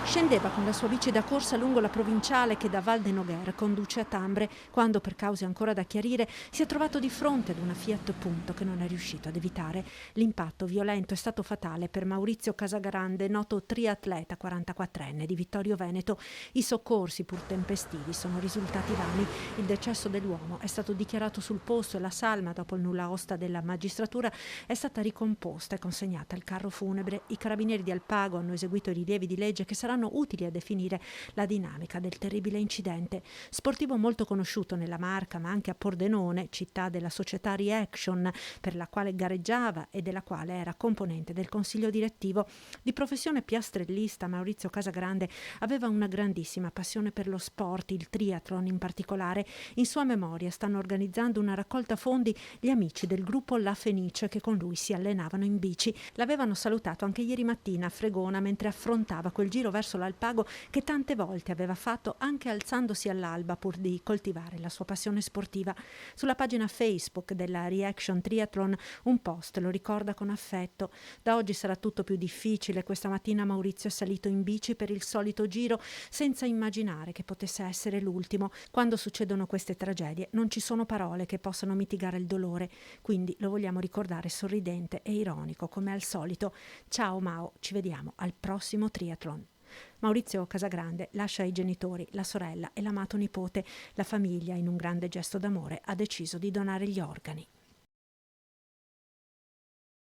Scendeva con la sua bici da corsa lungo la provinciale che da Val de Noguer conduce a Tambre, quando, per cause ancora da chiarire, si è trovato di fronte ad una Fiat Punto che non è riuscito ad evitare. L'impatto violento è stato fatale per Maurizio Casagrande, noto triatleta 44enne di Vittorio Veneto. I soccorsi, pur tempestivi, sono risultati vani. Il decesso dell'uomo è stato dichiarato sul posto e la salma, dopo il nulla osta della magistratura, è stata ricomposta e consegnata al carro funebre. I carabinieri di Alpago hanno eseguito i rilievi di legge che saranno utili a definire la dinamica del terribile incidente. Sportivo molto conosciuto nella Marca, ma anche a Pordenone, città della società Reaction, per la quale gareggiava e della quale era componente del consiglio direttivo. Di professione piastrellista, Maurizio Casagrande aveva una grandissima passione per lo sport, il triathlon in particolare. In sua memoria stanno organizzando una raccolta fondi gli amici del gruppo La Fenice che con lui si allenavano in bici. L'avevano salutato anche ieri mattina a Fregona mentre affrontava quel giro verso l'Alpago che tante volte aveva fatto anche alzandosi all'alba pur di coltivare la sua passione sportiva. Sulla pagina Facebook della Reaction Triathlon un post lo ricorda con affetto. Da oggi sarà tutto più difficile. Questa mattina Maurizio è salito in bici per il solito giro senza immaginare che potesse essere l'ultimo. Quando succedono queste tragedie non ci sono parole che possano mitigare il dolore, quindi lo vogliamo ricordare sorridente e ironico come al solito. Ciao Mao, ci vediamo al prossimo triathlon. Maurizio Casagrande lascia i genitori, la sorella e l'amato nipote. La famiglia, in un grande gesto d'amore, ha deciso di donare gli organi.